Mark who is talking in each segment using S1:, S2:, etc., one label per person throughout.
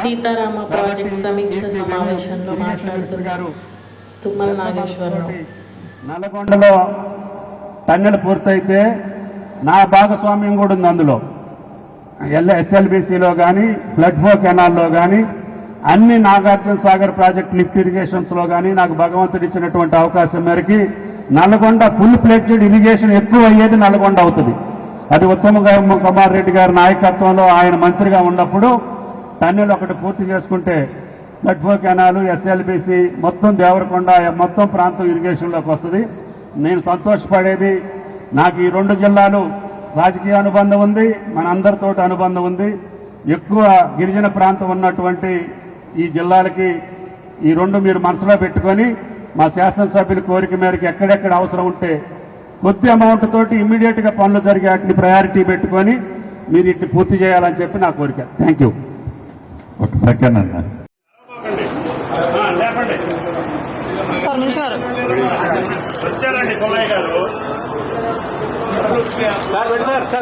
S1: Sitarama project సమీక్ష సమావేశంలో మాట్లాడుతున్నారు తుమ్మల నాగేశ్వరరావు.
S2: నల్లగొండలో టన్నెల్ పూర్తయితే నా భాగస్వామ్యం కూడా ఉంది. అందులో ఎస్ఎల్బీసీలో కానీ ఫ్లడ్ ఫ్లో కెనాల్లో కానీ అన్ని నాగార్జున సాగర్ ప్రాజెక్ట్ లిఫ్ట్ ఇరిగేషన్స్లో కానీ నాకు భగవంతుడు ఇచ్చినటువంటి అవకాశం మేరకి నల్లగొండ ఫుల్ ఫ్లెడ్జెడ్ ఇరిగేషన్ ఎక్కువ అయ్యేది నల్లగొండ అవుతుంది. అది ఉత్తమ కుమార్ రెడ్డి గారి నాయకత్వంలో ఆయన మంత్రిగా ఉన్నప్పుడు టన్నెల్ ఒకటి పూర్తి చేసుకుంటే ఫ్లడ్ ఫ్లో కెనాలు ఎస్ఎల్బీసీ మొత్తం దేవరకొండ మొత్తం ప్రాంతం ఇరిగేషన్లోకి వస్తుంది. నేను సంతోషపడేది నాకు ఈ రెండు జిల్లాలు రాజకీయ అనుబంధం ఉంది, మన అందరితో అనుబంధం ఉంది. ఎక్కువ గిరిజన ప్రాంతం ఉన్నటువంటి ఈ జిల్లాలకి ఈ రెండు మీరు మనసులో పెట్టుకొని మా శాసనసభ్యుల కోరిక మేరకు ఎక్కడెక్కడ అవసరం ఉంటే కొద్ది అమౌంట్ తోటి ఇమ్మీడియట్ గా పనులు జరిగే వాటిని ప్రయారిటీ పెట్టుకొని మీరు ఇట్ని పూర్తి చేయాలని చెప్పి నా కోరిక. Thank you.
S3: ఒక సెకండ్ అన్న
S4: వచ్చారండి కొల్లయ్య గారు.
S5: సార్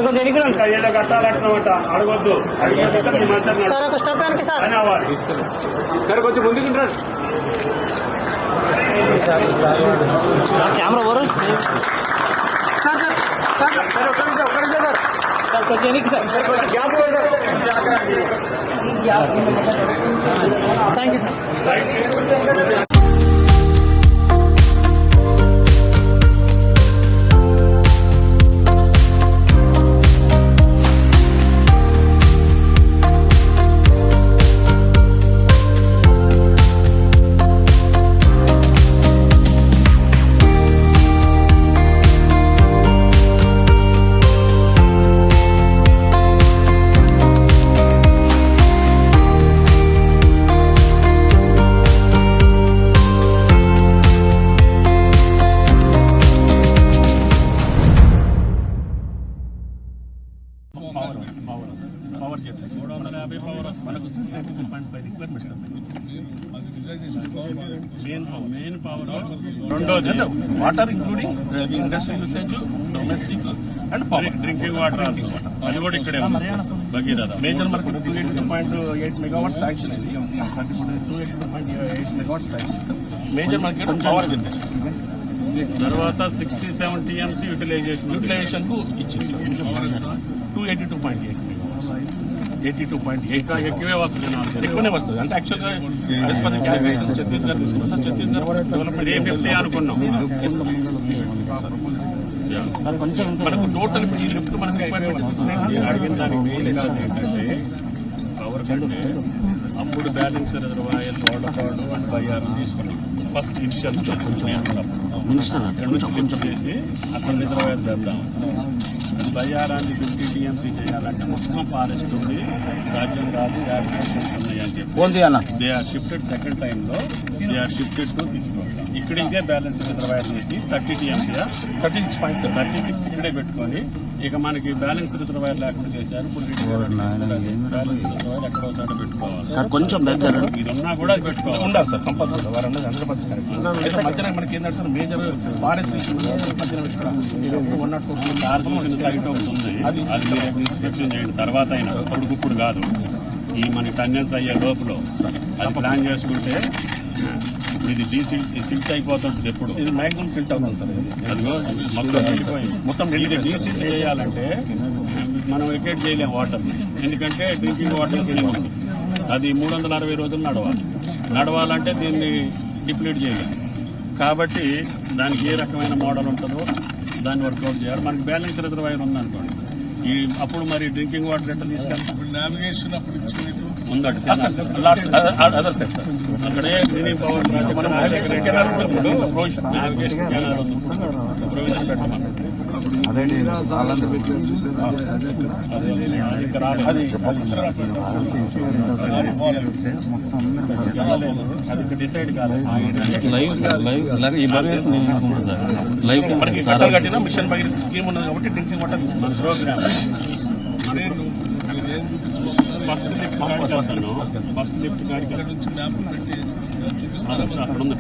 S5: కొంచెం ఎన్నికలండి
S4: ఏదో కట్టాలంటున్నామట, అడగొద్దు.
S5: సార్ ఒక స్టెప్ వెనక్కి సార్
S4: సార్ కొంచెం ముందుకుంటారు.
S5: కెమెరా బోరు సార్ కొంచెం ఎన్నిక sir thank you sir.
S4: Power చేస్తాం 350 పవర్ మనకు 6.5 రిక్వైర్మెంట్. Main power. రెండోది water including industrial usage, domestic and power drinking water. అది కూడా ఇక్కడే ఉంది. భగీరథ మేజర్ మనకు 282.8 మెగావాట్స్ శాంక్షన్ అయింది. 282.8 మెగావాట్స్ శాంక్షన్ మేజర్ మనకి పవర్ జనరేషన్. తర్వాత 67 టీఎంసీ యూటిలైజేషన్ కు ఇచ్చింది. 282.8 82.8 ఎక్కువే వస్తుంది, ఎక్కువనే వస్తుంది. అంటే యాక్చువల్గా ఛత్తీస్గఢ్ తీసుకున్నాం. ఛత్తీస్గఢ్ డెవలప్మెంట్ A50 అనుకున్నాం. మనకు టోటల్ ఈ లిఫ్ట్ మనకు అడిగిన దానికి మెయిన్ ఏంటంటే పవర్ కంటే అప్పుడు బ్యాలెన్స్ రిజర్వాయర్ తోడపాడు అండ్ బయ్యారం తీసుకున్నాం. ఫస్ట్ ఇనిషియల్ కొంచెం చేసి అక్కడ రిజర్వాయర్ చేద్దాం. బయ్యారాన్ని 50 టీఎంసీ చేయాలంటే మొత్తం ఫారెస్ట్ ఉంది, సాధ్యం కాదు, అప్లికేషన్స్ ఉన్నాయి అని చెప్పి దే ఆర్ షిఫ్టెడ్. సెకండ్ టైంలో దే ఆర్ షిఫ్టెడ్ టు తీసుకోవడం. ఇక్కడ ఇదే బ్యాలెన్స్ రిజర్వాయర్ చేసి 30 టీఎంసీ 36 ఇక్కడే పెట్టుకొని ఇక మనకి బ్యాలెన్స్ రిజర్వాయర్ లేకుండా చేశారు. ఇప్పుడు బ్యాలెన్స్ రిజర్వాయర్ ఎక్కడో చోట పెట్టుకోవాలి. కొంచెం దగ్గర ఇది ఉన్నా కూడా పెట్టుకోవాలి, ఉండాలి సార్ కంపల్సరీ. వారు 100% కరెక్ట్. మధ్యన మనకి ఏంటంటే మేజర్ ఫారెస్ట్ మధ్యన సైట్ ఒకటి ఉంది. అది ఇన్స్పెక్షన్ చేయండి తర్వాత అయినా, ఇప్పుడు కాదు. ఈ మన టన్నెల్స్ అయ్యే లోపల అది ప్లాన్ చేసుకుంటే ఇది సిల్ట్ అయిపోతుంది. ఎప్పుడు ఇది మాక్సిమం సిల్ట్ అవుతుంది సార్. అదిగో మొత్తం ఇది డీసిల్ట్ చేయాలంటే మనం వెకేట్ చేయలేము వాటర్, ఎందుకంటే డ్రింకింగ్ వాటర్ ఉంది. అది 360 రోజులు నడవాలంటే దీన్ని డిప్లీట్ చేయలేము. కాబట్టి దానికి ఏ రకమైన మోడల్ ఉంటుందో దాన్ని వర్కౌట్ చేయాలి. మనకి బ్యాలెన్స్ రిజర్వాయర్ ఉందనుకోండి, ఈ అప్పుడు మరి డ్రింకింగ్ వాటర్ ఎట్లా తీసుకెళ్తాం? నావిగేషన్ అప్పుడు ఉందండి అదర్ సార్. అక్కడే mini power project navigation canal ఉంది, ప్రొవిజన్ పెట్టమన్నారు. అది డిసైడ్ కాలేదు. మనకి కట్టలు కట్టిన మిషన్ బై స్కీమ్ ఉన్నది కాబట్టి డ్రింకింగ్ వాటర్ తీసుకున్నాను ప్రోగ్రామ్. ఫస్ట్ లిఫ్ట్ కాడికి అక్కడ ఉంది.